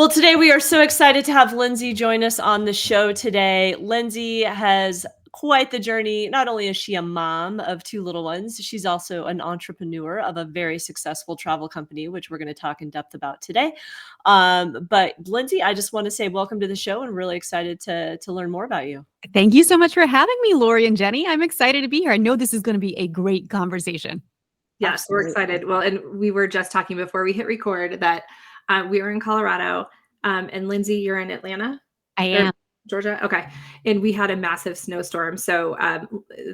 Well, today we are so excited to have Lindsey join us on the show today. Lindsey has quite the journey. Not only is she a mom of two little ones, she's also an entrepreneur of a very successful travel company, which we're going to talk in depth about today. But Lindsey, I just want to say welcome to the show and really excited to learn more about you. Thank you so much for having me, Lori and Jenny. I'm excited to be here. I know this is going to be a great conversation. Yes, we're excited. Well, and we were just talking before we hit record that we were in Colorado, and Lindsey, you're in Atlanta? I am. Georgia? Okay. And we had a massive snowstorm. So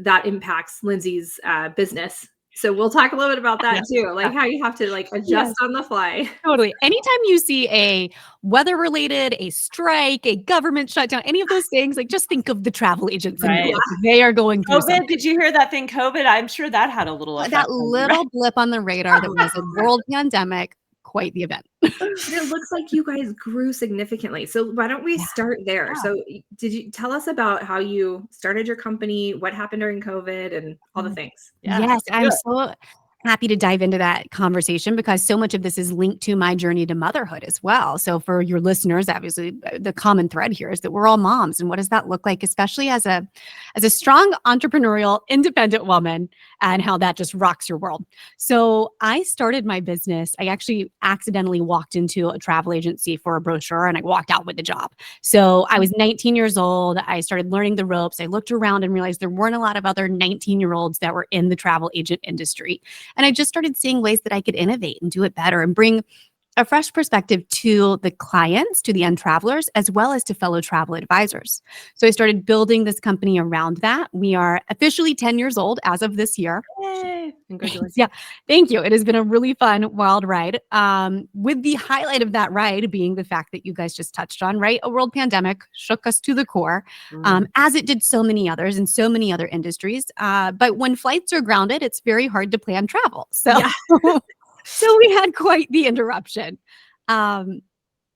that impacts Lindsey's business. So we'll talk a little bit about that too, like how you have to adjust on the fly. Totally. Anytime you see a weather related, a strike, a government shutdown, any of those things, just think of the travel agents. Right. They are going through COVID. something. Did you hear that thing? COVID. I'm sure that had a little effect. That little blip on the radar that was a world pandemic. Quite the event. It looks like you guys grew significantly. So why don't we start there? Yeah. So did you tell us about how you started your company, what happened during COVID and all the things? Yeah. Yes, I'm so happy to dive into that conversation because so much of this is linked to my journey to motherhood as well. So for your listeners, obviously the common thread here is that we're all moms. And what does that look like, especially as a strong entrepreneurial, independent woman, and how that just rocks your world. So I started my business. I actually accidentally walked into a travel agency for a brochure and I walked out with the job. So I was 19 years old. I started learning the ropes. I looked around and realized there weren't a lot of other 19-year-olds that were in the travel agent industry. And I just started seeing ways that I could innovate and do it better and bring a fresh perspective to the clients, to the end travelers, as well as to fellow travel advisors. So I started building this company around that. We are officially 10 years old as of this year. Yay. Congratulations. Yeah, thank you. It has been a really fun, wild ride. With the highlight of that ride being the fact that you guys just touched on, right? A world pandemic shook us to the core, as it did so many others in so many other industries. But when flights are grounded, it's very hard to plan travel. So. Yeah. So we had quite the interruption.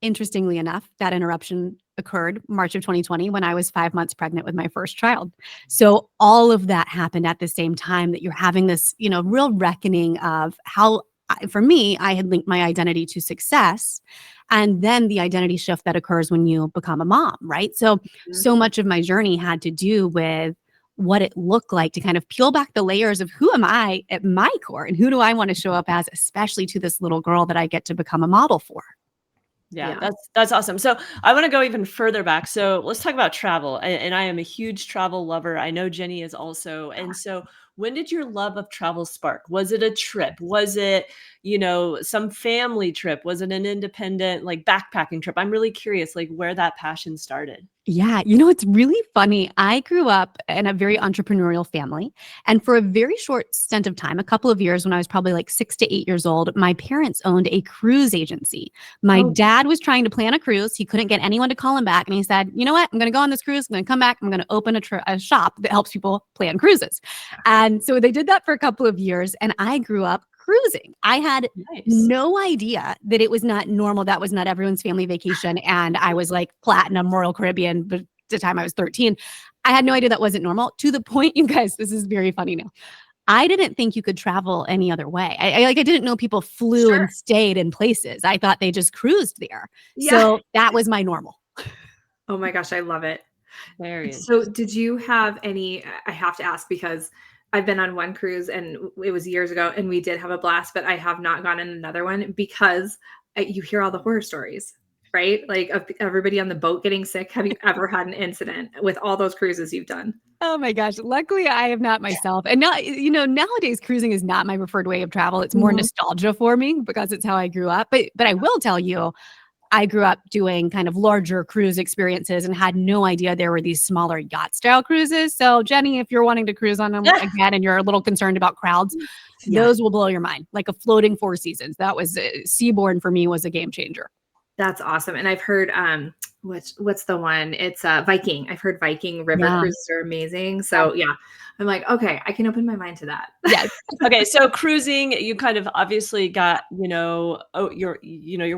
Interestingly enough, that interruption occurred March of 2020 when I was 5 months pregnant with my first child. So all of that happened at the same time that you're having this, real reckoning of how, for me, I had linked my identity to success and then the identity shift that occurs when you become a mom, right? So much of my journey had to do with what it looked like to kind of peel back the layers of who am I at my core and who do I want to show up as, especially to this little girl that I get to become a model for. Yeah, that's awesome. So I want to go even further back. So let's talk about travel. And I am a huge travel lover. I know Jenny is also. And so when did your love of travel spark? Was it a trip? Was it, some family trip? Was it an independent, backpacking trip? I'm really curious, where that passion started. Yeah, it's really funny. I grew up in a very entrepreneurial family. And for a very short stint of time, a couple of years when I was probably 6 to 8 years old, my parents owned a cruise agency. My dad was trying to plan a cruise. He couldn't get anyone to call him back. And he said, you know what? I'm going to go on this cruise. I'm going to come back. I'm going to open a shop that helps people plan cruises. And so they did that for a couple of years. And I grew up cruising. I had no idea that it was not normal. That was not everyone's family vacation. And I was platinum Royal Caribbean, but the time I was 13, I had no idea that wasn't normal, to the point, you guys, this is very funny now. I didn't think you could travel any other way. I didn't know people flew and stayed in places. I thought they just cruised there. Yeah. So that was my normal. Oh my gosh, I love it. Very So did you have any, I have to ask because I've been on one cruise and it was years ago and we did have a blast, but I have not gone on another one because you hear all the horror stories, right? Of everybody on the boat getting sick. Have you ever had an incident with all those cruises you've done? Oh my gosh. Luckily, I have not myself. And now, nowadays cruising is not my preferred way of travel. It's more nostalgia for me because it's how I grew up. But I will tell you, I grew up doing kind of larger cruise experiences and had no idea there were these smaller yacht style cruises. So Jenny, if you're wanting to cruise on them again and you're a little concerned about crowds, those will blow your mind. Like a floating Four Seasons. That was Seabourn for me was a game changer. That's awesome. And I've heard, what's the one? It's Viking. I've heard Viking river cruises are amazing. So yeah, I'm like, okay, I can open my mind to that. Yes. Okay. So cruising, you kind of obviously got, your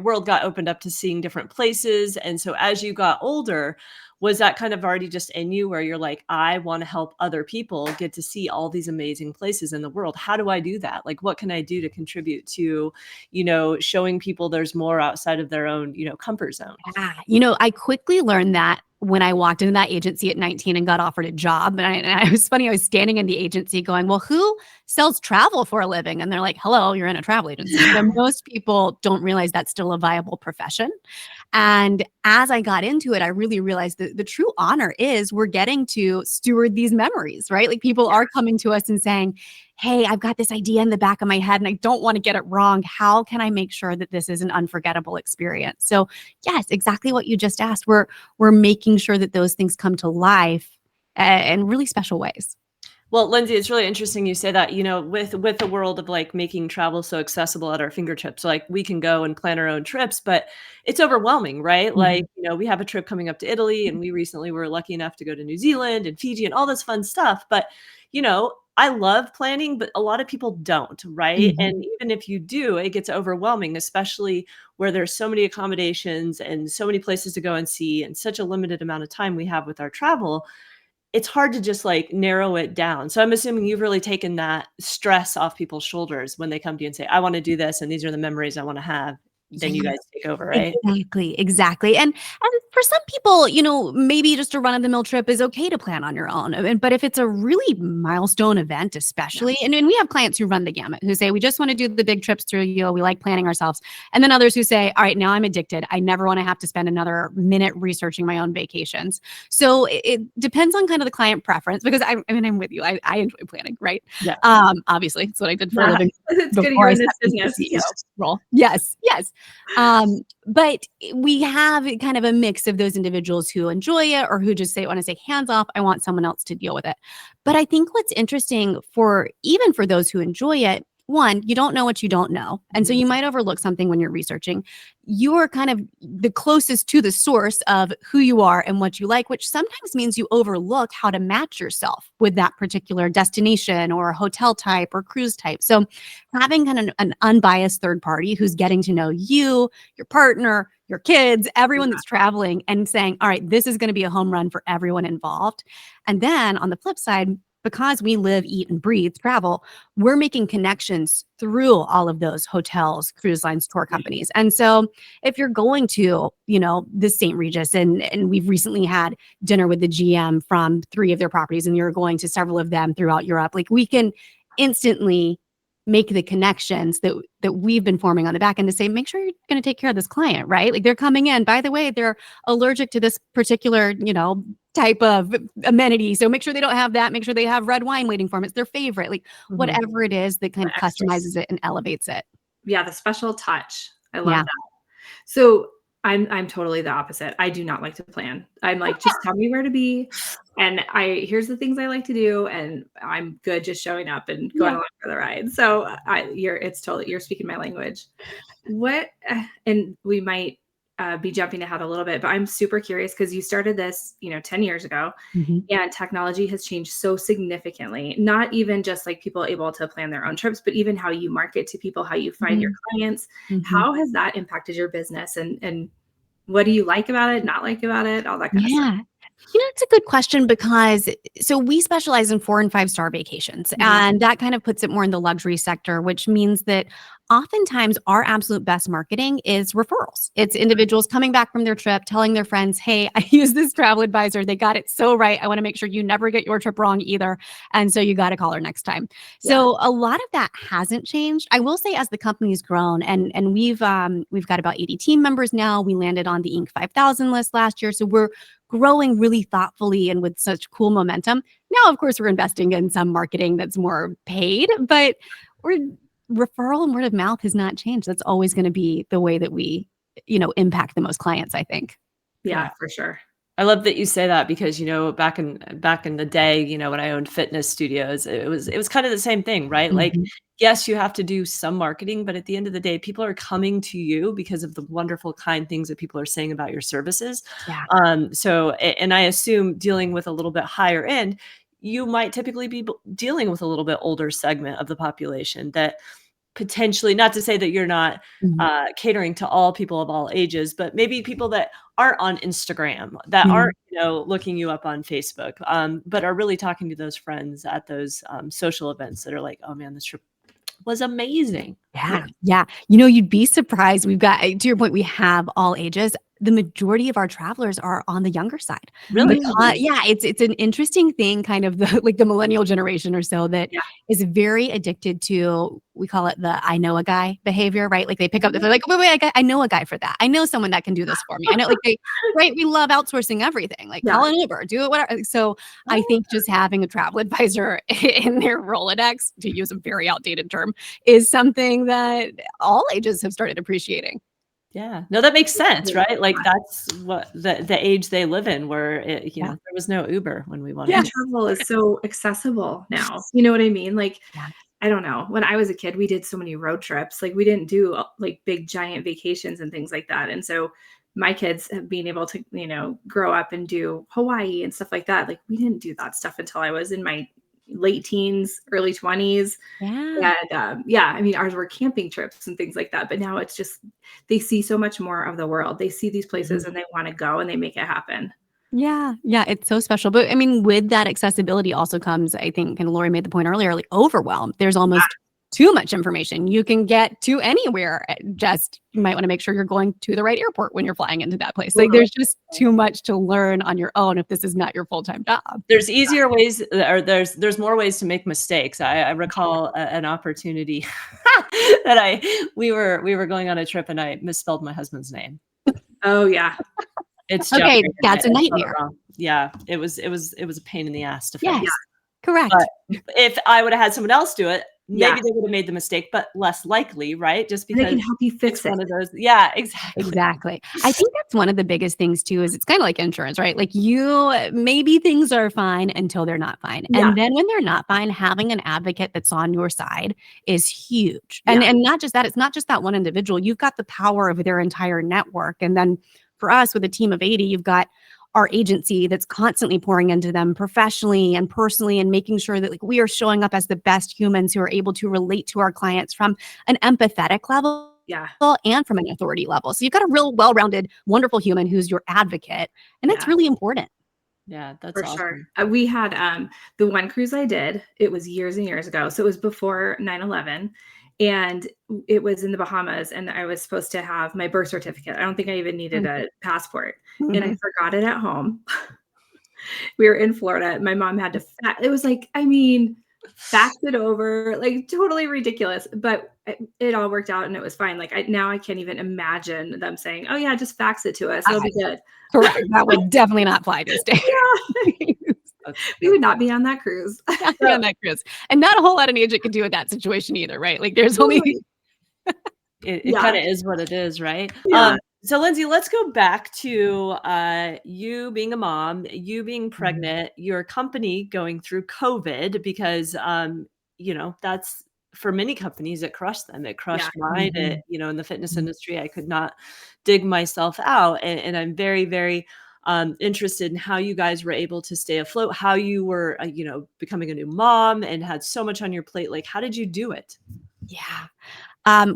world got opened up to seeing different places. And so as you got older, Was that kind of already just in you where you're like, I want to help other people get to see all these amazing places in the world? How do I do that? Like, what can I do to contribute to, showing people there's more outside of their own, comfort zone? Yeah. I quickly learned that when I walked into that agency at 19 and got offered a job. And it was funny, I was standing in the agency going, well, who sells travel for a living? And they're like, hello, you're in a travel agency. So most people don't realize that's still a viable profession. And as I got into it, I really realized that the true honor is we're getting to steward these memories, right? Like people are coming to us and saying, hey, I've got this idea in the back of my head and I don't want to get it wrong. How can I make sure that this is an unforgettable experience? So yes, exactly what you just asked. We're making sure that those things come to life in really special ways. Well, Lindsay, it's really interesting you say that, with the world of like making travel so accessible at our fingertips, like we can go and plan our own trips, but it's overwhelming, right? Like, Mhm. we have a trip coming up to Italy and we recently were lucky enough to go to New Zealand and Fiji and all this fun stuff. But, I love planning, but a lot of people don't, right? Mhm. And even if you do, it gets overwhelming, especially where there's so many accommodations and so many places to go and see and such a limited amount of time we have with our travel. It's hard to just, like, narrow it down. So I'm assuming you've really taken that stress off people's shoulders when they come to you and say, "I wanna do this, and these are the memories I wanna have." Then you Yeah. guys take over, right? Exactly, exactly. And for some people, maybe just a run-of-the-mill trip is okay to plan on your own. But if it's a really milestone event, Yeah. especially, and we have clients who run the gamut, who say, we just want to do the big trips through you. We like planning ourselves. And then others who say, all right, now I'm addicted. I never want to have to spend another minute researching my own vacations. So it depends on kind of the client preference because I'm with you. I enjoy planning, right? Yeah. Obviously, it's what I did for a Yeah. living It's good before you're I in this stepped into the business. CEO role. Yes, yes. But we have kind of a mix of those individuals who enjoy it or who just say, want to say hands off, I want someone else to deal with it. But I think what's interesting for even for those who enjoy it, one, you don't know what you don't know. And so Mhm. you might overlook something when you're researching. You're kind of the closest to the source of who you are and what you like, which sometimes means you overlook how to match yourself with that particular destination or hotel type or cruise type. So having kind of an unbiased third party who's getting to know you, your partner, your kids, everyone Yeah. that's traveling and saying, all right, this is going to be a home run for everyone involved. And then on the flip side, because we live, eat, and breathe travel, we're making connections through all of those hotels, cruise lines, tour companies. And so if you're going to, the St. Regis, and we've recently had dinner with the GM from 3 of their properties, and you're going to several of them throughout Europe, like we can instantly make the connections that we've been forming on the back end to say, make sure you're going to take care of this client, right? Like they're coming in, by the way, they're allergic to this particular, type of amenity. So make sure they don't have that. Make sure they have red wine waiting for them. It's their favorite, like Mhm. whatever it is that kind of The extras. customizes it and elevates it. Yeah, the special touch. I love Yeah. that. So I'm totally the opposite. I do not like to plan. I'm like, just tell me where to be. And here's the things I like to do, and I'm good just showing up and going Yeah. along for the ride. So you're speaking my language. What and we might be jumping ahead a little bit, but I'm super curious because you started this, 10 years ago, Mhm. and technology has changed so significantly. Not even just like people able to plan their own trips, but even how you market to people, how you find your Mhm. clients. Mhm. How has that impacted your business, and what do you like about it, not like about it, all that kind of stuff? Yeah. It's a good question because so we specialize in 4 and 5-star vacations, Mhm. and that kind of puts it more in the luxury sector, which means that oftentimes our absolute best marketing is referrals. It's individuals coming back from their trip, telling their friends, "Hey, I use this travel advisor. They got it so right. I want to make sure you never get your trip wrong either, and so you got to call her next time." Yeah. So a lot of that hasn't changed. I will say as the company's grown and we've got about 80 team members now. We landed on the Inc. 5000 list last year, so we're growing really thoughtfully and with such cool momentum. Now, of course, we're investing in some marketing that's more paid, but we're referral and word of mouth has not changed. That's always going to be the way that we, impact the most clients, I think. Yeah. Yeah, for sure. I love that you say that because, back in the day, when I owned fitness studios, it was kind of the same thing, right? Like, Mhm. yes, you have to do some marketing, but at the end of the day, people are coming to you because of the wonderful, kind things that people are saying about your services. Yeah. And I assume dealing with a little bit higher end, you might typically be dealing with a little bit older segment of the population that potentially, not to say that you're not Mhm. catering to all people of all ages, but maybe people that aren't on Instagram, that Mhm. aren't, looking you up on Facebook, but are really talking to those friends at those social events that are like, oh man, this trip was amazing. Yeah, yeah. You'd be surprised. We've got, to your point, we have all ages. The majority of our travelers are on the younger side. Really? Really? Yeah, it's an interesting thing, kind of the like the millennial generation or so that Yeah. is very addicted to, we call it the I know a guy behavior, right? Like they pick up, they're like, wait, I know a guy for that. I know someone that can do this for me. I know, like right? We love outsourcing everything, like Yeah. call an Uber, do it, whatever. So I Oh, think just having a travel advisor in their Rolodex, to use a very outdated term, is something that all ages have started appreciating. yeah. No, that makes sense, Yeah. right? Like that's what the age they live in where Yeah. there was no Uber when we wanted Yeah. And to. travel is so accessible now. You know what I mean? Like, Yeah. I don't know. When I was a kid, we did so many road trips. Like, we didn't do like big giant vacations and things like that. And so my kids have been able to, grow up and do Hawaii and stuff like that. Like, we didn't do that stuff until I was in my late teens, early 20s. Yeah. And yeah, I mean, ours were camping trips and things like that. But now it's just, they see so much more of the world. They see these places Mhm. and they want to go and they make it happen. Yeah, yeah, it's so special. But I mean, with that accessibility also comes, I think, and Lori made the point earlier, like overwhelm. There's almost too much information. You can get to anywhere. Just you might want to make sure you're going to the right airport when you're flying into that place. Like Totally. there's just too much to learn on your own if this is not your full-time job. There's easier ways, or there's more ways to make mistakes. I recall an opportunity that we were going on a trip and I misspelled my husband's name. Oh, yeah. It's Okay, Jeffrey, and that's a I spelled it nightmare. wrong. Yeah, it was a pain in the ass to Yes, fix. correct. But if I would have had someone else do it, Yeah. maybe they would have made the mistake, but less likely, right? Just And they can because help you it's fix it. one of those. Yeah, exactly. Exactly. I think that's one of the biggest things too, is it's kind of like insurance, right? Like maybe things are fine until they're not fine. Yeah. And then when they're not fine, having an advocate that's on your side is huge. Yeah. And not just that, it's not just that one individual. You've got the power of their entire network. And then for us with a team of 80, you've got our agency that's constantly pouring into them professionally and personally and making sure that like we are showing up as the best humans who are able to relate to our clients from an empathetic level Yeah. and from an authority level. So you've got a real well-rounded, wonderful human who's your advocate. And that's Yeah. really important. Yeah, that's For awesome. sure. We had the one cruise I did, it was years and years ago. So it was before 9/11, and it was in the Bahamas, and I was supposed to have my birth certificate. I don't think I even needed a passport. And I Mhm. forgot it at home. We were in Florida. My mom had to it was like, I mean, fax it over, like totally ridiculous, but it all worked out and it was fine. Like now I can't even imagine them saying, "Oh yeah, just fax it to us. It'll be good." Correct. That would definitely not fly these days. Yeah. We would not be on that cruise. Not be on that cruise. And not a whole lot an agent can do with that situation either, right? Like there's only Totally. It Yeah. kinda is what it is, right? Yeah. So Lindsay, let's go back to, you being a mom, you being pregnant, your company going through COVID because, that's for many companies, it crushed them. It Yeah. crushed mine. Mhm. In the fitness Mhm. industry, I could not dig myself out, and I'm very, very, interested in how you guys were able to stay afloat, how you were, becoming a new mom and had so much on your plate. Like, how did you do it? Yeah.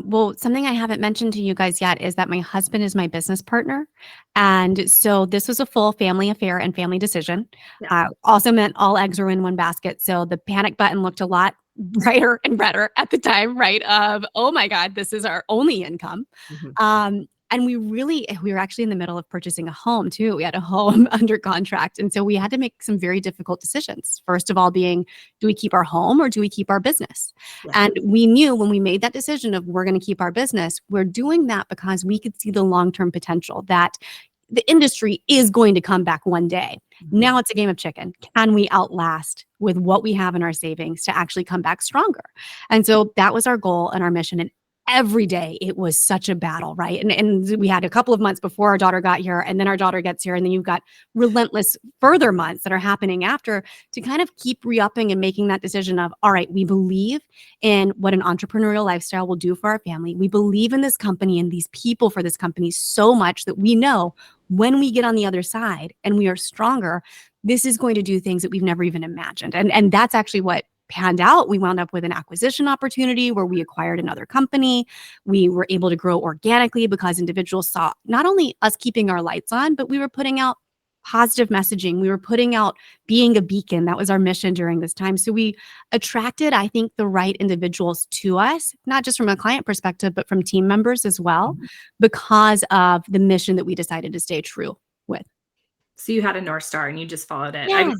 Well, something I haven't mentioned to you guys yet is that my husband is my business partner. And so this was a full family affair and family decision. Yeah. Also meant all eggs were in one basket. So the panic button looked a lot brighter and redder at the time, right? Of, oh my God, this is our only income. Mhm. And we were actually in the middle of purchasing a home too. We had a home under contract. And so we had to make some very difficult decisions. First of all, being, do we keep our home or do we keep our business? Yeah. And we knew when we made that decision of we're going to keep our business, we're doing that because we could see the long-term potential that the industry is going to come back one day. Now it's a game of chicken. Can we outlast with what we have in our savings to actually come back stronger? And so that was our goal and our mission. And every day it was such a battle, right? And we had a couple of months before our daughter got here, and then our daughter gets here, and then you've got relentless further months that are happening after to kind of keep re-upping and making that decision of, all right, we believe in what an entrepreneurial lifestyle will do for our family. We believe in this company and these people for this company so much that we know when we get on the other side and we are stronger, this is going to do things that we've never even imagined. And that's actually what panned out. We wound up with an acquisition opportunity where we acquired another company. We were able to grow organically because individuals saw not only us keeping our lights on, but we were putting out positive messaging. We were putting out being a beacon. That was our mission during this time. So we attracted, I think, the right individuals to us, not just from a client perspective, but from team members as well, because of the mission that we decided to stay true with. So you had a North Star and you just followed it. Yeah.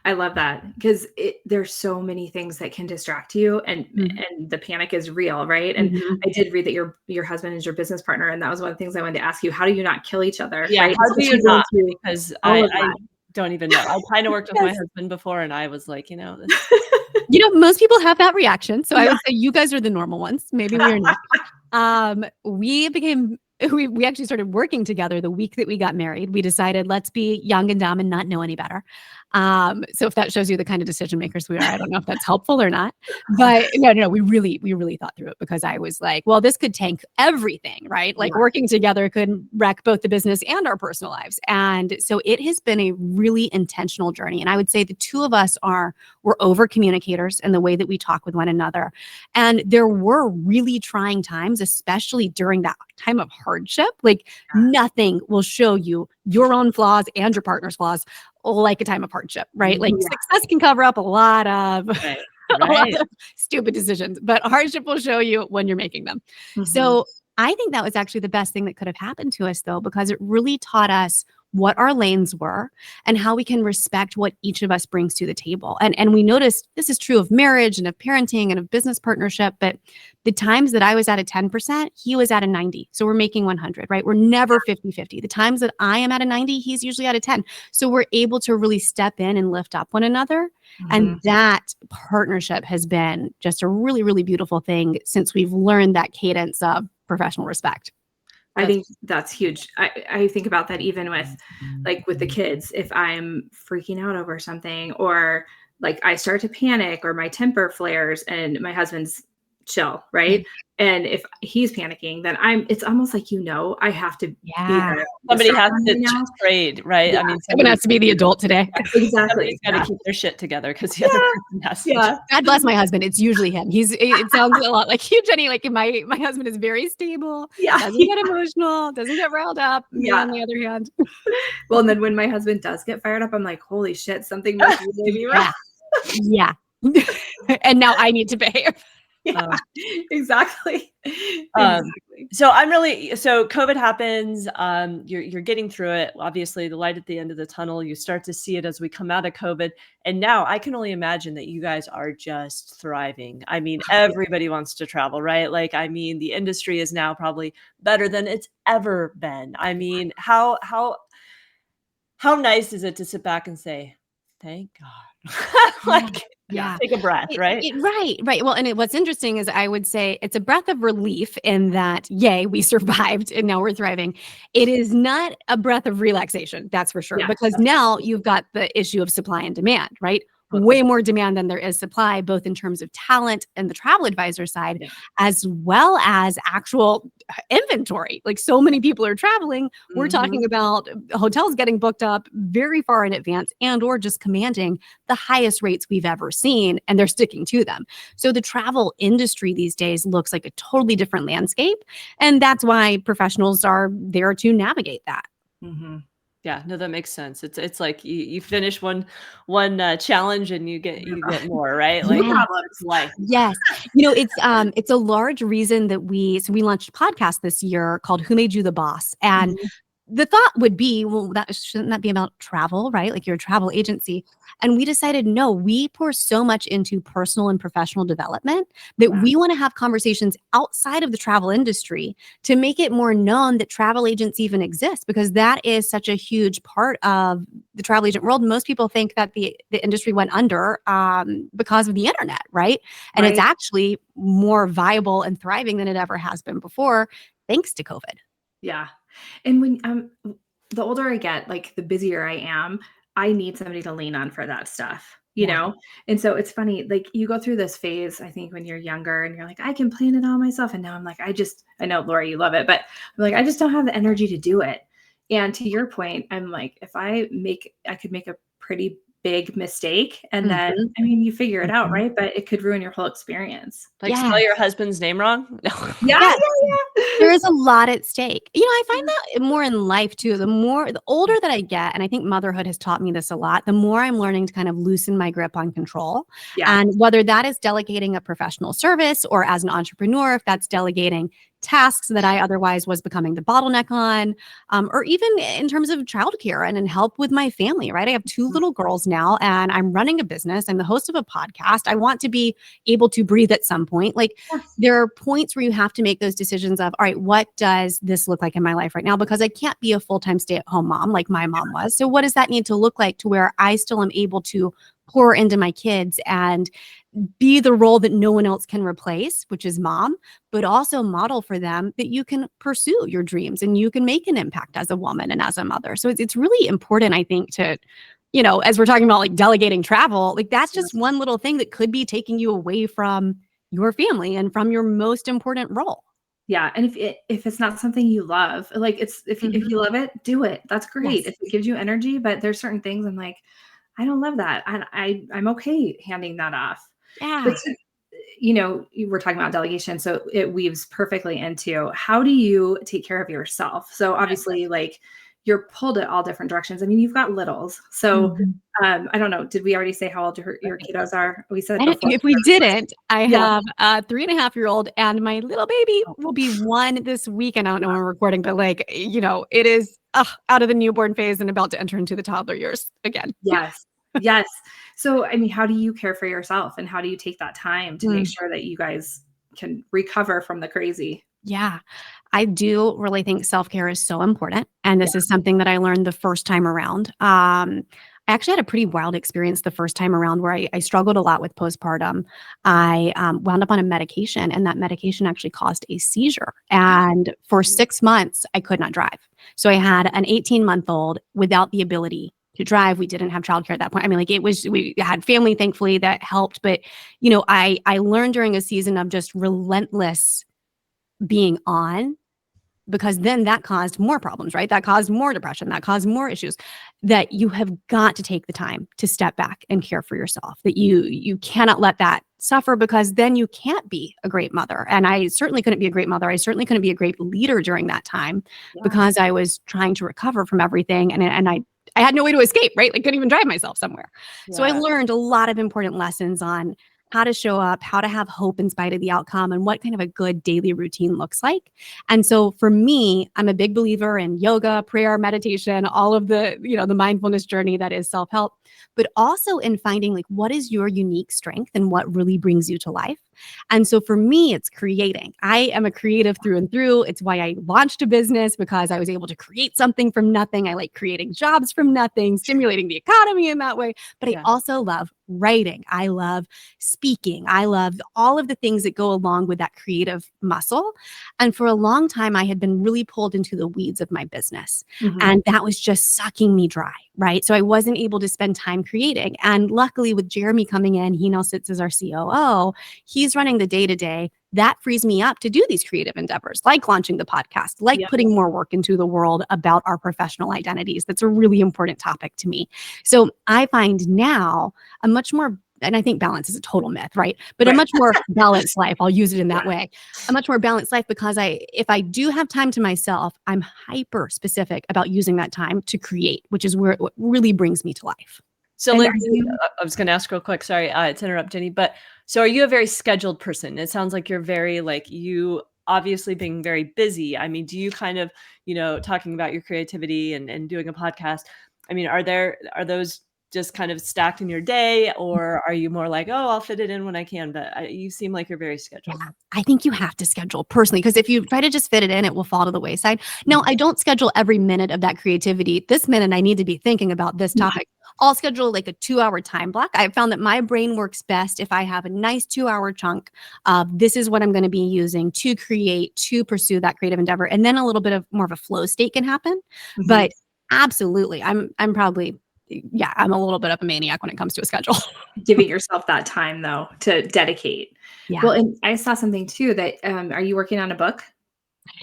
I love that because there's so many things that can distract you, and the panic is real, right? And I did read that your husband is your business partner, and that was one of the things I wanted to ask you. How do you not kill each other? Yeah, right? how do you Especially going not? through Because all I of that. don't even know. I kind of worked with my Yes. husband before, and I was like, this Most people have that reaction. So I Yeah. would say you guys are the normal ones. Maybe we are not. We actually started working together the week that we got married. We decided let's be young and dumb and not know any better. So if that shows you the kind of decision makers we are, I don't know if that's helpful or not. But no, we really thought through it because I was like, well, this could tank everything, right? Like working together could wreck both the business and our personal lives. And so it has been a really intentional journey. And I would say the two of us we're over communicators in the way that we talk with one another. And there were really trying times, especially during that time of hardship. Like nothing will show you your own flaws and your partner's flaws like a time of hardship, right? Like success can cover up a lot of a lot of stupid decisions, but hardship will show you when you're making them. So I think that was actually the best thing that could have happened to us, though, because it really taught us what our lanes were and how we can respect what each of us brings to the table. And we noticed this is true of marriage and of parenting and of business partnership, but the times that I was at a 10%, he was at a 90. So we're making 100, right? We're never 50-50. The times that I am at a 90, he's usually at a 10. So we're able to really step in and lift up one another. And that partnership has been just a really, really beautiful thing since we've learned that cadence of professional respect. I think that's huge. I think about that even with the kids. If I'm freaking out over something, or like I start to panic, or my temper flares, and my husband's chill, right? And if he's panicking, then it's almost like, I have to be there. Somebody has to trade, right? Yeah. I mean, Someone has to be the adult today. Exactly. Somebody's got to keep their shit together because the other person has to. God bless my husband. It's usually him. It sounds a lot like you, Jenny. Like my husband is very stable. Doesn't get emotional. Doesn't get riled up. Me, on the other hand. Well, and then when my husband does get fired up, I'm like, holy shit, something must be maybe wrong. Yeah. And now I need to behave. Yeah, exactly. So COVID happens. You're getting through it. Obviously, the light at the end of the tunnel. You start to see it as we come out of COVID. And now I can only imagine that you guys are just thriving. I mean, everybody wants to travel, right? The industry is now probably better than it's ever been. I mean, how nice is it to sit back and say, thank God? Take a breath, right? Right. Well, and what's interesting is I would say it's a breath of relief in that, yay, we survived and now we're thriving. It is not a breath of relaxation, that's for sure, because now you've got the issue of supply and demand, right? Way more demand than there is supply, both in terms of talent and the travel advisor side, as well as actual inventory. Like so many people are traveling. We're talking about hotels getting booked up very far in advance or just commanding the highest rates we've ever seen, and they're sticking to them. So the travel industry these days looks like a totally different landscape. And that's why professionals are there to navigate that. Yeah, no, that makes sense. It's like you finish one challenge and you get more, right? Like problems. Life. Yes. It's a large reason that we launched a podcast this year called Who Made You the Boss? And the thought would be, well, shouldn't that be about travel, right? Like you're a travel agency. And we decided, no, we pour so much into personal and professional development that we want to have conversations outside of the travel industry to make it more known that travel agents even exist, because that is such a huge part of the travel agent world. Most people think that the industry went under because of the internet, right? And it's actually more viable and thriving than it ever has been before, thanks to COVID. Yeah. And when the older I get, like the busier I am, I need somebody to lean on for that stuff, you know? And so it's funny, like you go through this phase, I think when you're younger and you're like, I can plan it all myself. And now I'm like, I know, Laura, you love it, but I'm like, I just don't have the energy to do it. And to your point, I'm like, if I could make a pretty big mistake. And then, Mhm. I mean, you figure it out, Mhm. right? But it could ruin your whole experience. Like, spell your Yes. husband's name wrong? No. Yeah, Yes. yeah, There yeah. is a lot at stake. I find that more in life too. The older that I get, and I think motherhood has taught me this a lot, the more I'm learning to kind of loosen my grip on control. Yeah. And whether that is delegating a professional service or as an entrepreneur, if that's delegating tasks that I otherwise was becoming the bottleneck on, or even in terms of childcare and in help with my family, right? I have two little girls now and I'm running a business. I'm the host of a podcast. I want to be able to breathe at some point. Like, Yes. there are points where you have to make those decisions of, all right, what does this look like in my life right now? Because I can't be a full-time stay-at-home mom like my mom was. So what does that need to look like to where I still am able to pour into my kids and be the role that no one else can replace, which is mom, but also model for them that you can pursue your dreams and you can make an impact as a woman and as a mother. So it's really important, I think, to, as we're talking about like delegating travel, like that's just Yes. one little thing that could be taking you away from your family and from your most important role. Yeah, and if it's not something you love, like if you love it, do it. That's great. Yes. If it gives you energy, but there's certain things I'm like, I don't love that. And I'm okay handing that off. But Yeah. you were talking about delegation, so it weaves perfectly into how do you take care of yourself? So obviously, like you're pulled at all different directions. I mean, you've got littles. So Mhm. I don't know. Did we already say how old your kiddos are? We said it I don't, before. if we didn't, I Yeah. have a 3.5-year-old and my little baby will be 1 this week. And I don't know when we're recording, but like, it is out of the newborn phase and about to enter into the toddler years again. Yes. Yes. So, I mean, how do you care for yourself and how do you take that time to make Mm. sure that you guys can recover from the crazy? Yeah, I do really think self-care is so important, and Yeah. this is something that I learned the first time around. I actually had a pretty wild experience the first time around where I struggled a lot with postpartum. I wound up on a medication, and that medication actually caused a seizure. And for 6 months, I could not drive. So I had an 18-month-old without the ability to drive. We didn't have childcare at that point. I mean, like we had family, thankfully, that helped. But I learned during a season of just relentless being on, because then that caused more problems, right? That caused more depression, that caused more issues, that you have got to take the time to step back and care for yourself, that you cannot let that suffer, because then you can't be a great mother. And I certainly couldn't be a great mother. I certainly couldn't be a great leader during that time Yeah. because I was trying to recover from everything, and I had no way to escape, right? I couldn't even drive myself somewhere. So I Yeah. learned a lot of important lessons on how to show up, how to have hope in spite of the outcome, and what kind of a good daily routine looks like. And so for me, I'm a big believer in yoga, prayer, meditation, all of the mindfulness journey that is self-help, but also in finding like what is your unique strength and what really brings you to life. And so for me, it's creating. I am a creative through and through. It's why I launched a business, because I was able to create something from nothing. I like creating jobs from nothing, stimulating the economy in that way. But I Yeah. also love writing. I love speaking. I love all of the things that go along with that creative muscle. And for a long time, I had been really pulled into the weeds of my business. Mhm. And that was just sucking me dry, right? So I wasn't able to spend time creating. And luckily, with Jeremy coming in, he now sits as our COO. He's running the day to day. That frees me up to do these creative endeavors, like launching the podcast, like Yeah. putting more work into the world about our professional identities. That's a really important topic to me. So I find now a much more, and I think balance is a total myth, right? But a Right. much more balanced life. I'll use it in that Yeah. way. A much more balanced life, because if I do have time to myself, I'm hyper specific about using that time to create, which is what really brings me to life. So, And are Lindsay, you I was gonna ask real quick, sorry, to interrupt Jenny, but so are you a very scheduled person? It sounds like you're very, like, you obviously being very busy. I mean, do you kind of, talking about your creativity and doing a podcast, I mean, are those just kind of stacked in your day, or are you more like, "Oh, I'll fit it in when I can," but you seem like you're very Yeah, scheduled. I think you have to schedule personally, because if you try to just fit it in, it will fall to the wayside. No, Mhm. I don't schedule every minute of that creativity. This minute, I need to be thinking about this topic. I'll schedule like a 2-hour time block. I've found that my brain works best if I have a nice 2-hour chunk of this is what I'm going to be using to create, to pursue that creative endeavor. And then a little bit of more of a flow state can happen. Mhm. But absolutely, I'm probably, yeah, I'm a little bit of a maniac when it comes to a schedule. Giving yourself that time though to dedicate. Yeah. Well, and I saw something too that are you working on a book?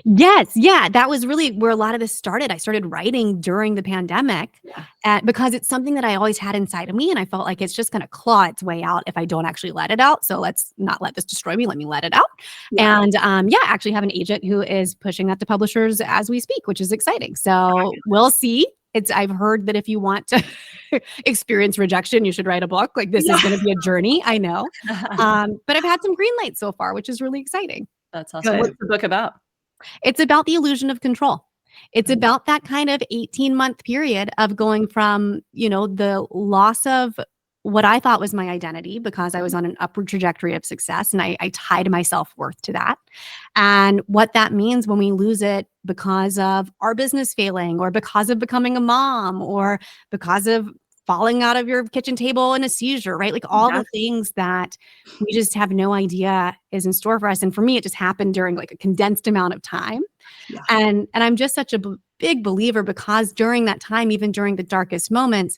Yes, yeah, that was really where a lot of this started. I started writing during the pandemic, Yeah. because it's something that I always had inside of me, and I felt like it's just gonna claw its way out if I don't actually let it out. So let's not let this destroy me. Let me let it out. Yeah. And yeah, I actually have an agent who is pushing that to publishers as we speak, which is exciting. So we'll see. I've heard that if you want to experience rejection, you should write a book. Like this is Yeah. going to be a journey. I know. But I've had some green lights so far, which is really exciting. That's awesome. Good. What's the book about? It's about the illusion of control. It's Mm. about that kind of 18-month period of going from, the loss of what I thought was my identity because I was on an upward trajectory of success and I tied my self-worth to that. And what that means when we lose it because of our business failing or because of becoming a mom or because of falling out of your kitchen table in a seizure, right? Like all Yeah. the things that we just have no idea is in store for us. And for me, it just happened during like a condensed amount of time. Yeah. And I'm just such a big believer because during that time, even during the darkest moments,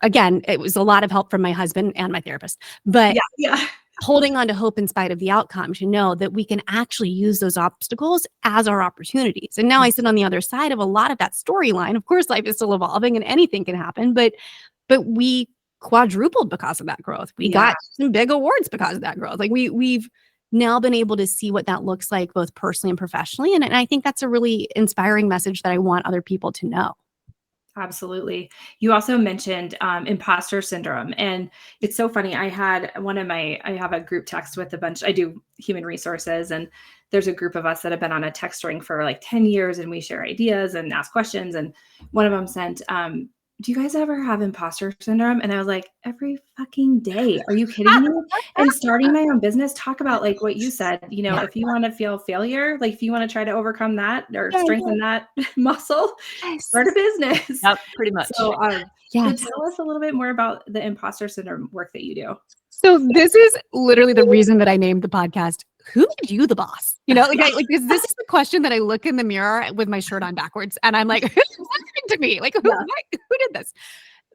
again, it was a lot of help from my husband and my therapist, but Yeah. Yeah. holding on to hope in spite of the outcome to know that we can actually use those obstacles as our opportunities. And now I sit on the other side of a lot of that storyline. Of course, life is still evolving and anything can happen, but we quadrupled because of that growth. We Yeah. got some big awards because of that growth. Like we've now been able to see what that looks like both personally and professionally. And I think that's a really inspiring message that I want other people to know. Absolutely. You also mentioned imposter syndrome. And it's so funny. I have a group text with a bunch, I do human resources, and there's a group of us that have been on a text string for like 10 years and we share ideas and ask questions. And one of them sent, do you guys ever have imposter syndrome? And I was like, every fucking day. Are you kidding me? And starting my own business, talk about like what you said, Yeah. if you want to feel failure, like if you want to try to overcome that or Yeah, strengthen that muscle, yes. start a business. Yep, pretty much. So, so Yes. tell us a little bit more about the imposter syndrome work that you do. So this is literally the reason that I named the podcast, Who Made You the Boss? This is the question that I look in the mirror with my shirt on backwards and I'm like, who's listening to me? Like, who did this?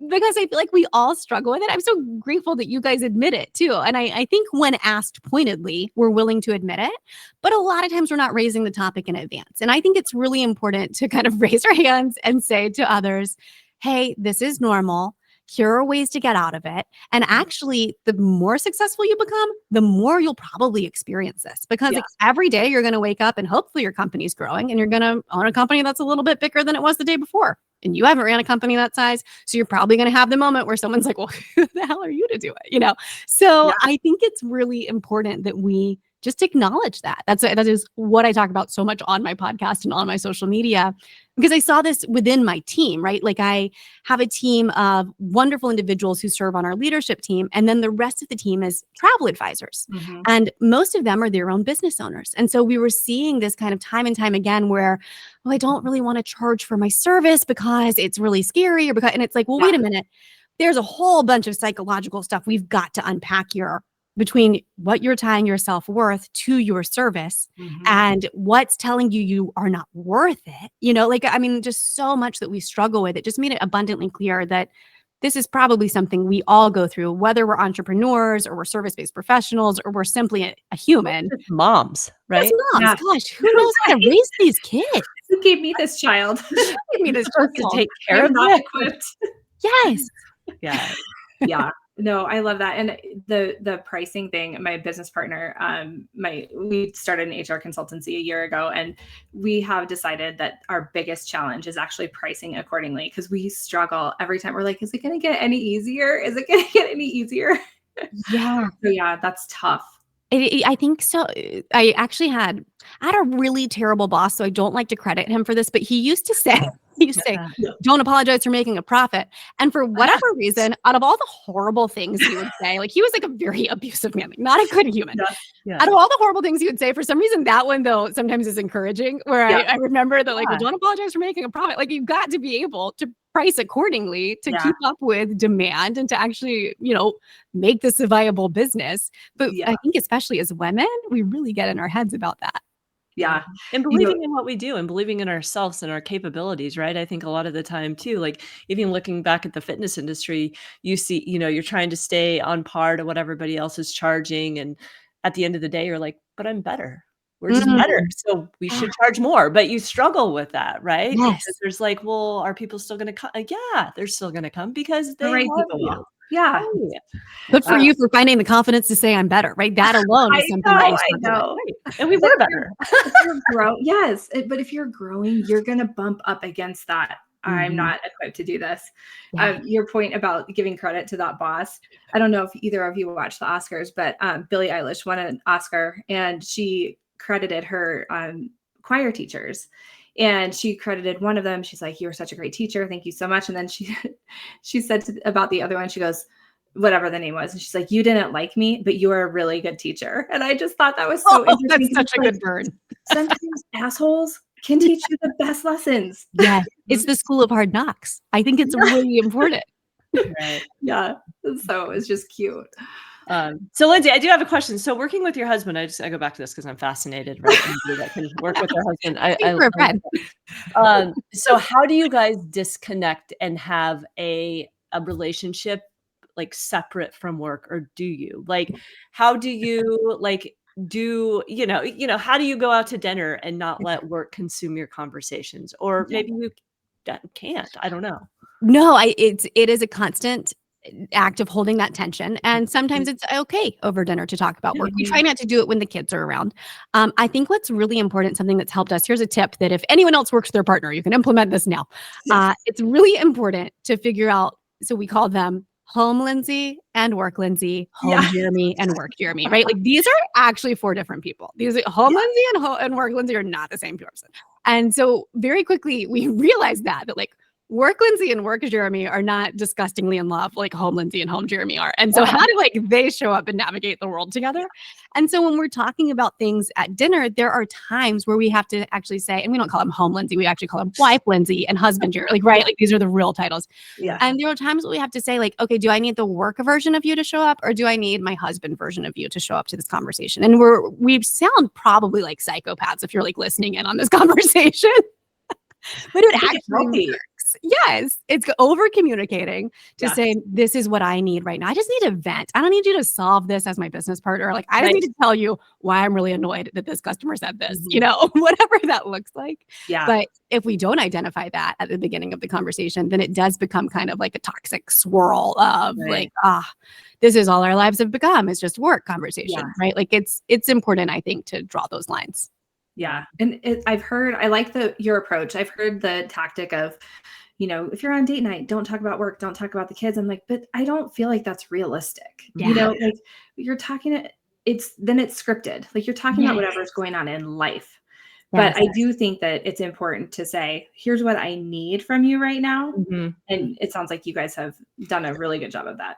Because I feel like we all struggle with it. I'm so grateful that you guys admit it too. And I think when asked pointedly, we're willing to admit it. But a lot of times we're not raising the topic in advance. And I think it's really important to kind of raise our hands and say to others, hey, this is normal. Here are ways to get out of it. And actually, the more successful you become, the more you'll probably experience this. Because like, every day you're going to wake up and hopefully your company's growing and you're going to own a company that's a little bit bigger than it was the day before. And you haven't ran a company that size. So you're probably going to have the moment where someone's like, well, who the hell are you to do it? So I think it's really important that we just acknowledge that. That is what I talk about so much on my podcast and on my social media, because I saw this within my team, right? Like I have a team of wonderful individuals who serve on our leadership team. And then the rest of the team is travel advisors. Mm-hmm. And most of them are their own business owners. And so we were seeing this kind of time and time again where, well, I don't really want to charge for my service because it's really scary and it's like, well, wait a minute. There's a whole bunch of psychological stuff we've got to unpack here between what you're tying your self-worth to your service and what's telling you are not worth it. Just so much that we struggle with. It just made it abundantly clear that this is probably something we all go through, whether we're entrepreneurs or we're service-based professionals or we're simply a human. Just moms, right? Just moms. Yeah. Gosh, who knows how to raise these kids? Who gave me this child? Give me this Supposed to child. take care I'm of not it. equipped. Yes. Yeah. Yeah. No, I love that. And the pricing thing, my business partner, we started an HR consultancy a year ago, and we have decided that our biggest challenge is actually pricing accordingly, because we struggle every time. We're like, is it going to get any easier? Is it going to get any easier? Yeah. So yeah, that's tough. I think so. I had a really terrible boss, so I don't like to credit him for this, but he used to say, don't apologize for making a profit. And for whatever reason, out of all the horrible things he would say, like he was like a very abusive man, like not a good human. Out of all the horrible things he would say, for some reason, that one though, sometimes is encouraging, where I remember that like, well, don't apologize for making a profit. Like you've got to be able to price accordingly to keep up with demand and to actually, make this a viable business. But I think especially as women, we really get in our heads about that. Yeah. And believing in what we do and believing in ourselves and our capabilities, right? I think a lot of the time too, like even looking back at the fitness industry, you see, you're trying to stay on par to what everybody else is charging. And at the end of the day, you're like, but I'm better. we're just better, Mm. so we Ah, should charge more, but you struggle with that, right? Because yes. there's like, well, are people still gonna come? Yeah, they're still gonna come because The they right love people you. will. Yeah. Right. Good for Uh, you for finding the confidence to say I'm better, right? That alone is something that you I struggle with. know. Right, and we But were better. if you're yes, but if you're growing, you're gonna bump up against that. I'm Mhm. not equipped to do this. Yeah. Your point about giving credit to that boss. I don't know if either of you watched the Oscars, but Billie Eilish won an Oscar, and she credited her choir teachers. And she credited one of them. She's like, "You were such a great teacher. Thank you so much." And then she she said about the other one, she goes, whatever the name was. And she's like, "You didn't like me, but you are a really good teacher." And I just thought that was so Oh, interesting that's 'cause such it's a like good burn. sometimes assholes can teach you the best lessons. Yes. It's the school of hard knocks. I think it's really important. Right. Yeah. So it's just cute. So Lindsay, I do have a question. So working with your husband, I go back to this because I'm fascinated, right? Anybody that can work with their husband. Speak for a friend. So how do you guys disconnect and have a relationship like separate from work, or do you? Like, how do you like do how do you go out to dinner and not let work consume your conversations? Or maybe you can't. I don't know. No, it is a constant act of holding that tension, and sometimes it's okay over dinner to talk about work. We try Mhm. not to do it when the kids are around. I think what's really important, something that's helped us, here's a tip that if anyone else works with their partner, you can implement this now. Yes. It's really important to figure out, so we call them home Lindsay and work Lindsay, home Yeah. Jeremy and work Jeremy, right? Like these are actually 4 different people. These are home Yeah. Lindsay and work Lindsay are not the same person. And so very quickly we realized that like work Lindsay and work Jeremy are not disgustingly in love like home Lindsay and home Jeremy are. And so how do like they show up and navigate the world together? And so when we're talking about things at dinner, there are times where we have to actually say, and we don't call them home Lindsay, we actually call them wife Lindsay and husband Jeremy, like right, like these are the real titles. Yeah. And there are times that we have to say like, okay, do I need the work version of you to show up, or do I need my husband version of you to show up to this conversation? And we sound probably like psychopaths if you're like listening in on this conversation. But it I think it's actually healthy. works. Yes, it's over communicating to Yeah. say, this is what I need right now. I just need a vent. I don't need you to solve this as my business partner. Like, I just Right. need to tell you why I'm really annoyed that this customer said this, Mhm. whatever that looks like. Yeah. But if we don't identify that at the beginning of the conversation, then it does become kind of like a toxic swirl of Right. like, this is all our lives have become. It's just work Yeah. conversation, right? Like it's important, I think, to draw those lines. Yeah. And I like your approach. I've heard the tactic of, if you're on date night, don't talk about work, don't talk about the kids. I'm like, but I don't feel like that's realistic. Yeah. Like you're talking, it's scripted. Like you're talking about Yes. whatever's going on in life. Yes. But I do think that it's important to say, here's what I need from you right now. Mhm. And it sounds like you guys have done a really good job of that.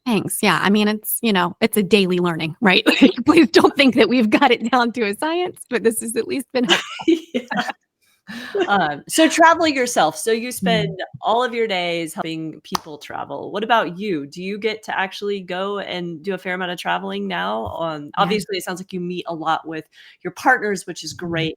Thanks. Yeah. I mean, it's a daily learning, right? Like, please don't think that we've got it down to a science, but this has at least been helpful. Yeah. So travel yourself. So you Mm. spend all of your days helping people travel. What about you? Do you get to actually go and do a fair amount of traveling now? Yeah. Obviously, it sounds like you meet a lot with your partners, which is great.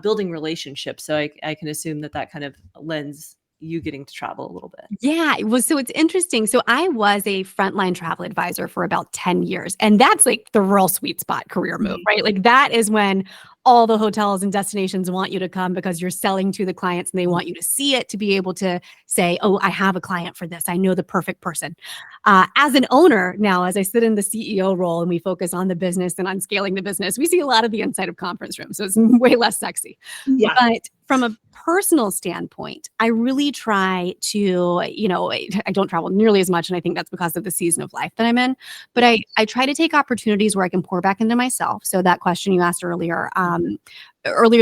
Building relationships. So I can assume that kind of lends you getting to travel a little bit. Yeah, so it's interesting. So I was a frontline travel advisor for about 10 years. And that's like the real sweet spot career move, right? Like that is when all the hotels and destinations want you to come because you're selling to the clients and they want you to see it to be able to say, oh, I have a client for this. I know the perfect person. As an owner now, as I sit in the CEO role and we focus on the business and on scaling the business, we see a lot of the inside of conference rooms. So it's way less sexy. Yeah. But from a personal standpoint, I really try to, I don't travel nearly as much. And I think that's because of the season of life that I'm in. But I try to take opportunities where I can pour back into myself. So that question you asked earlier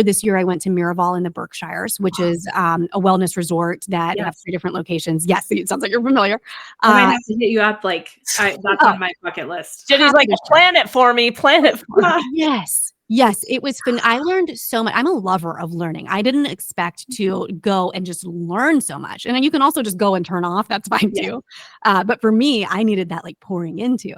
this year, I went to Miraval in the Berkshires, which is a wellness resort that have 3 different locations. Yes, it sounds like you're familiar. I might have to hit you up. That's on my bucket list. Jenny's like, plan it for me. Plan it for me. Yes, it was fun. I learned so much. I'm a lover of learning. I didn't expect to go and just learn so much. And then you can also just go and turn off. That's fine too. But for me, I needed that like pouring into.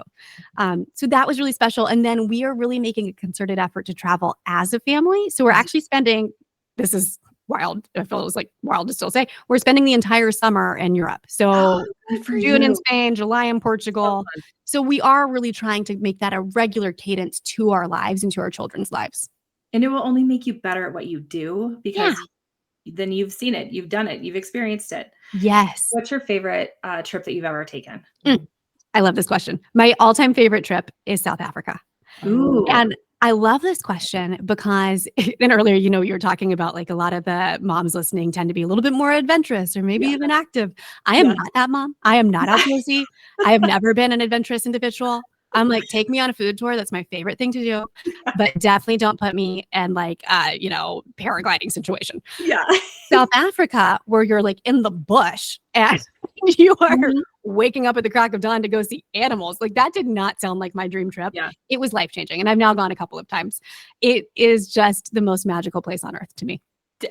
So that was really special. And then we are really making a concerted effort to travel as a family. So we're actually spending, this is wild. I feel it was like wild to still say, we're spending the entire summer in Europe. So Good for June in you. Spain, July in Portugal. So we are really trying to make that a regular cadence to our lives and to our children's lives. And it will only make you better at what you do Yeah. because then you've seen it, you've done it, you've experienced it. Yes. What's your favorite trip that you've ever taken? I love this question. My all-time favorite trip is South Africa. Ooh. And I love this question because and earlier, you were talking about like a lot of the moms listening tend to be a little bit more adventurous or maybe Yeah. even active. I am Yeah. not that mom. I am not outdoorsy. I have never been an adventurous individual. I'm like, take me on a food tour. That's my favorite thing to do. But definitely don't put me in like paragliding situation. Yeah. South Africa, where you're like in the bush and you are Mhm. waking up at the crack of dawn to go see animals. Like that did not sound like my dream trip. Yeah. It was life-changing. And I've now gone a couple of times. It is just the most magical place on earth to me.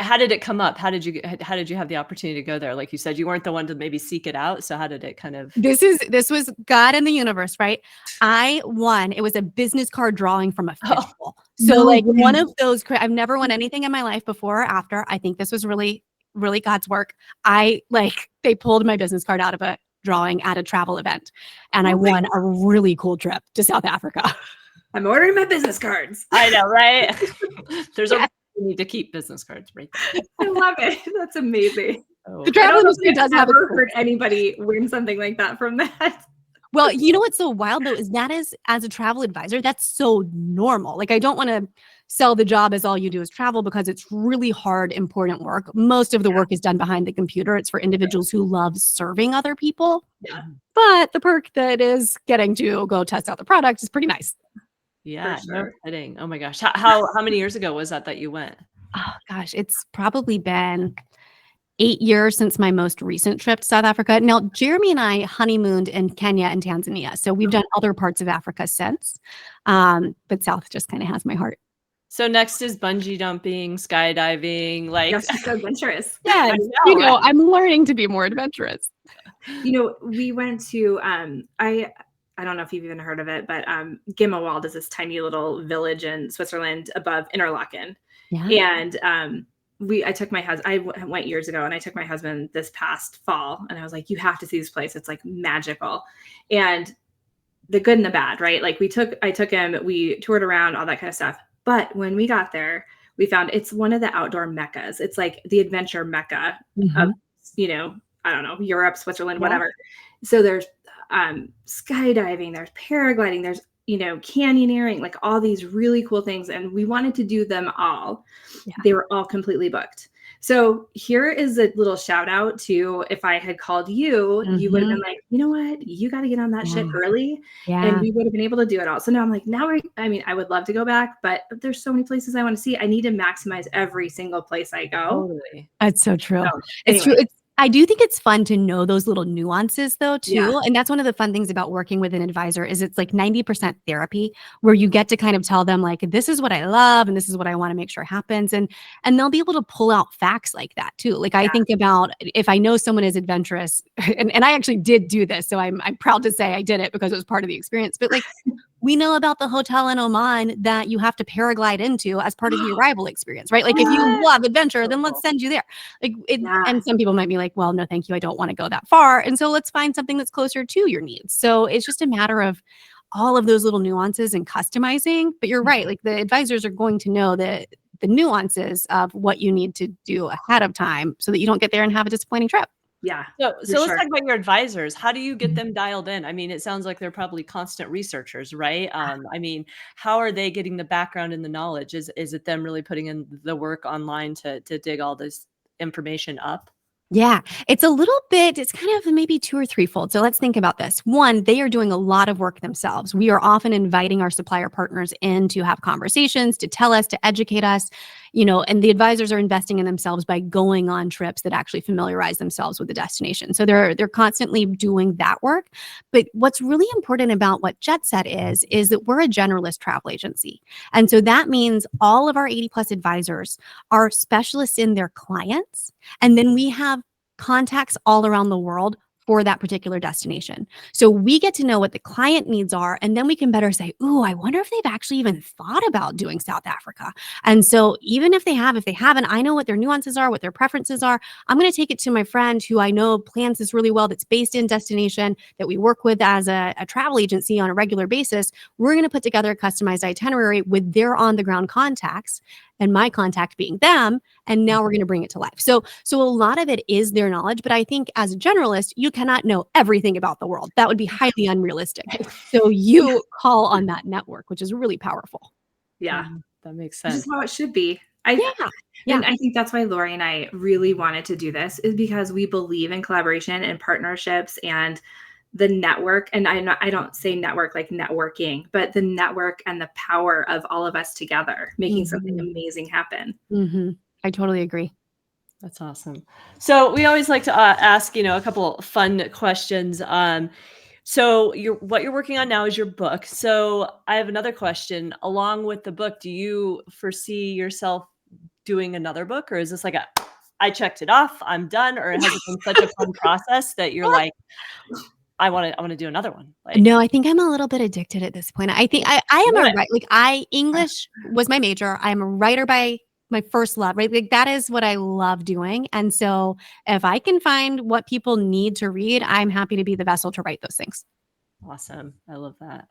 How did it come up? How did you have the opportunity to go there? Like you said, you weren't the one to maybe seek it out. So how did it kind of This was God and the universe, right? I won. It was a business card drawing from a fishbowl. So No like way. one of those, I've never won anything in my life before or after. I think this was really, really God's work. They pulled my business card out of a drawing at a travel event and I Oh my won a really cool trip to South Africa. I'm ordering my business cards. I know, right? There's Yeah. a you need to keep business cards right there. I love it. That's amazing. Oh, The I travel don't know industry if does I've have its ever perks. heard anybody win something like that from that. Well, you know what's so wild though is as a travel advisor, that's so normal. Like I don't want to sell the job as all you do is travel because it's really hard, important work. Most of the work is done behind the computer. It's for individuals who love serving other people. Yeah. But the perk that is getting to go test out the product is pretty nice. yeah, no sure. kidding. Oh my gosh. How many years ago was that you went? Oh gosh, it's probably been 8 years since my most recent trip to South Africa. Now, Jeremy and I honeymooned in Kenya and Tanzania. So we've done other parts of Africa since. But South just kind of has my heart. So next is bungee jumping, skydiving, like Yes, she's so adventurous. Yeah, know, right? I'm learning to be more adventurous. We went to I don't know if you've even heard of it, but Gimmelwald is this tiny little village in Switzerland above Interlaken. Yeah. And I took my husband, I went years ago and I took my husband this past fall and I was like, you have to see this place. It's like magical. And the good and the bad, right? Like I took him, we toured around, all that kind of stuff. But when we got there, we found it's one of the outdoor meccas. It's like the adventure mecca of, I don't know, Europe, Switzerland, whatever. So there's skydiving, there's paragliding, there's, canyoneering, like all these really cool things. And we wanted to do them all. Yeah. They were all completely booked. So here is a little shout out to if I had called you, you would have been like, you know what? You got to get on that shit early. And we would have been able to do it all. So now I'm like, I would love to go back, but there's so many places I want to see. I need to maximize every single place I go. Totally. That's so true. So, It's true. I do think it's fun to know those little nuances though, too. Yeah. And that's one of the fun things about working with an advisor is it's like 90% therapy where you get to kind of tell them like, this is what I love and this is what I want to make sure happens. And they'll be able to pull out facts like that too. Like I think about if I know someone is adventurous and I actually did do this. So I'm proud to say I did it because it was part of the experience. But like we know about the hotel in Oman that you have to paraglide into as part of the arrival experience, right? Like if you love adventure, then let's send you there. Like and some people might be like, well, no, thank you. I don't want to go that far. And so let's find something that's closer to your needs. So it's just a matter of all of those little nuances and customizing. But you're right. Like the advisors are going to know the nuances of what you need to do ahead of time so that you don't get there and have a disappointing trip. Yeah. So let's talk about your advisors. How do you get them dialed in? I mean, it sounds like they're probably constant researchers, right? I mean, how are they getting the background and the knowledge? Is it them really putting in the work online to dig all this information up? Yeah, it's kind of maybe 2 or 3-fold. So let's think about this. One, they are doing a lot of work themselves. We are often inviting our supplier partners in to have conversations, to tell us, to educate us, and the advisors are investing in themselves by going on trips that actually familiarize themselves with the destination. So they're constantly doing that work. But what's really important about what Jetset is that we're a generalist travel agency. And so that means all of our 80 plus advisors are specialists in their clients. And then we have contacts all around the world for that particular destination. So we get to know what the client needs are, and then we can better say, ooh, I wonder if they've actually even thought about doing South Africa. And so even if they haven't, I know what their nuances are, what their preferences are. I'm going to take it to my friend who I know plans this really well, that's based in destination, that we work with as a travel agency on a regular basis. We're going to put together a customized itinerary with their on-the-ground contacts, and my contact being them. And now we're going to bring it to life. So a lot of it is their knowledge, but I think as a generalist, you cannot know everything about the world. That would be highly unrealistic. So you call on that network, which is really powerful. Yeah. That makes Which sense. is how it should be. Yeah. And I think that's why Lori and I really wanted to do this, is because we believe in collaboration and partnerships and the network. And I don't say network like networking, but the network and the power of all of us together making something amazing happen. I totally agree. That's awesome. So we always like to ask, a couple fun questions. So what you're working on now is your book. So I have another question. Along with the book, do you foresee yourself doing another book, or is this like I checked it off, I'm done, or has it been such a fun process that you're like, I want to do another one? Like, no, I think I'm a little bit addicted at this point. I think I am a writer. Like English was my major. I am a writer by my first love, right? Like that is what I love doing. And so if I can find what people need to read, I'm happy to be the vessel to write those things. Awesome. I love that.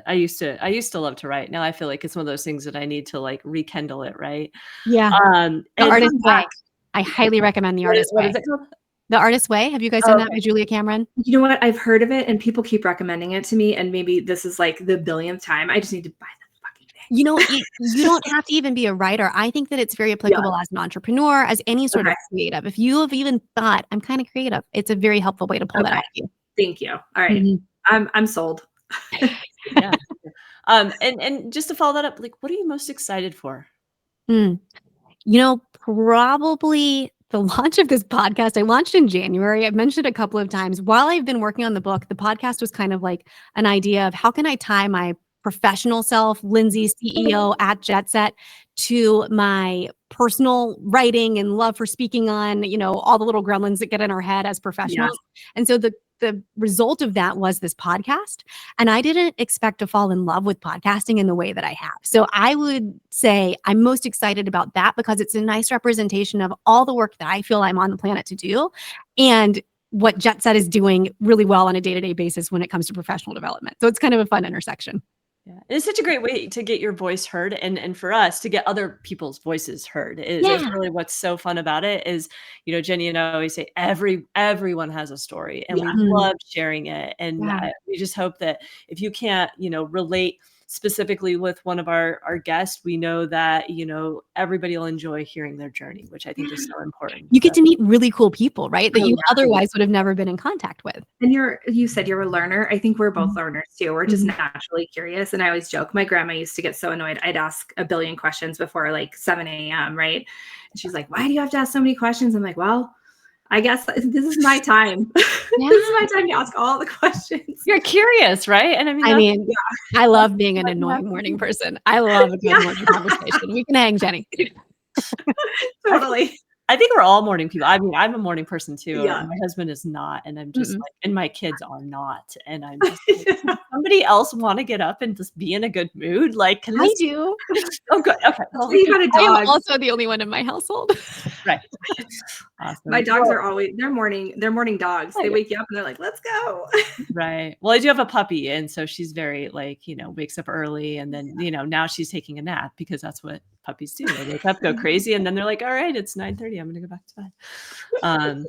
I used to love to write. Now I feel like it's one of those things that I need to like rekindle it, right? Yeah. And The Artist's Way. I highly recommend The Artist's Way. What is it called? The Artist's Way. Have you guys done that by Julia Cameron? You know what? I've heard of it and people keep recommending it to me. And maybe this is like the billionth time. I just need to buy the fucking thing. You don't have to even be a writer. I think that it's very applicable as an entrepreneur, as any sort of creative. If you have even thought, I'm kind of creative, it's a very helpful way to pull that out of you. Thank you. All right. I'm sold. Yeah. And just to follow that up, like, what are you most excited for? Probably the launch of this podcast. I launched in January. I've mentioned it a couple of times. While I've been working on the book, the podcast was kind of like an idea of how can I tie my professional self, Lindsey, CEO at Jetset, to my personal writing and love for speaking on, all the little gremlins that get in our head as professionals. And so the result of that was this podcast. And I didn't expect to fall in love with podcasting in the way that I have. So I would say I'm most excited about that because it's a nice representation of all the work that I feel I'm on the planet to do and what Jetset is doing really well on a day-to-day basis when it comes to professional development. So it's kind of a fun intersection. Yeah. It's such a great way to get your voice heard and for us to get other people's voices heard. It's really what's so fun about it is, Jenny and I always say everyone has a story and we love sharing it. And we just hope that if you can't, relate specifically with one of our guests, we know that, everybody will enjoy hearing their journey, which I think is so important. You get to meet really cool people, right? That you otherwise would have never been in contact with. And you said you're a learner. I think we're both learners too. We're just naturally curious. And I always joke, my grandma used to get so annoyed. I'd ask a billion questions before like 7 a.m. Right. And she's like, why do you have to ask so many questions? I'm like, well, I guess this is my time. This is my time to ask all the questions. You're curious, right? And I love being an annoying morning person. I love a good morning conversation. We can hang, Jenny. Totally. I think we're all morning people. I mean, I'm a morning person too. Yeah. My husband is not, and I'm just like, and my kids are not, and I'm just like, does somebody else want to get up and just be in a good mood? Like, I do. Oh, good. Okay. Well, you got a dog. I'm also the only one in my household. Right. Awesome. My dogs are always they're morning dogs. They wake you up and they're like, let's go. Right. Well, I do have a puppy, and so she's very like, wakes up early, and then now she's taking a nap because that's what puppies do. They wake up, go crazy, and then they're like, all right, it's 9:30. I'm going to go back to bed.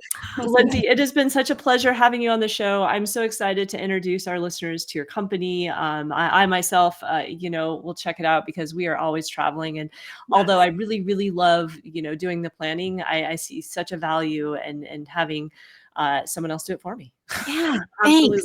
Lindsey, it has been such a pleasure having you on the show. I'm so excited to introduce our listeners to your company. I myself, will check it out because we are always traveling. And although I really, really love, doing the planning, I see such a value in having someone else do it for me. Yeah, thanks.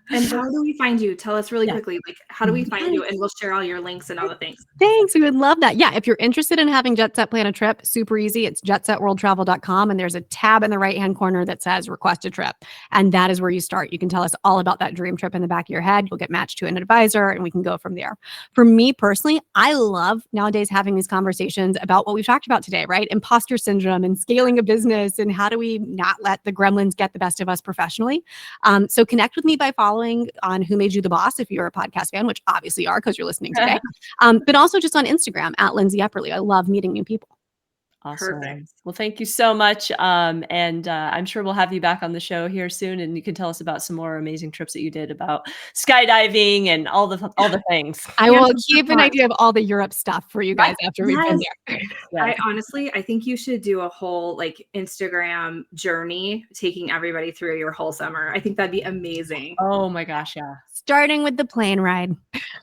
And how do we find you? Tell us really Yeah. quickly, like, how do we find you? Yes. And we'll share all your links and all the things. Thanks. We would love that. Yeah. If you're interested in having Jetset plan a trip, super easy. It's jetsetworldtravel.com. And there's a tab in the right-hand corner that says request a trip. And that is where you start. You can tell us all about that dream trip in the back of your head. You'll get matched to an advisor and we can go from there. For me personally, I love nowadays having these conversations about what we've talked about today, right? Imposter syndrome and scaling a business and how do we not let the gremlins get the best of us professionally. So connect with me by following on Who Made You the Boss if you're a podcast fan, which obviously you are because you're listening today. But also just on Instagram at Lindsey Epperly. I love meeting new people. Awesome. Perfect. Well, thank you so much. And I'm sure we'll have you back on the show here soon, and you can tell us about some more amazing trips that you did about skydiving and all the things. I Yeah, will so keep an much. idea of all the Europe stuff for you guys after we've been Yes. there. Yeah. I think you should do a whole like Instagram journey taking everybody through your whole summer. I think that'd be amazing. Oh my gosh, yeah. Starting with the plane ride.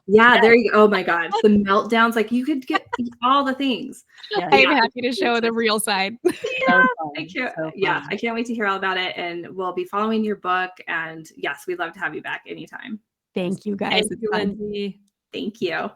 Yeah, there you go. Oh my God. The meltdowns, like you could get all the things. Yeah. I'm Yeah. happy to show the real side. Yeah, So I fun. can't, So yeah, fun. I can't wait to hear all about it. And we'll be following your book. And yes, we'd love to have you back anytime. Thank you guys. Thank It's you, fun. Lindsay. Thank you.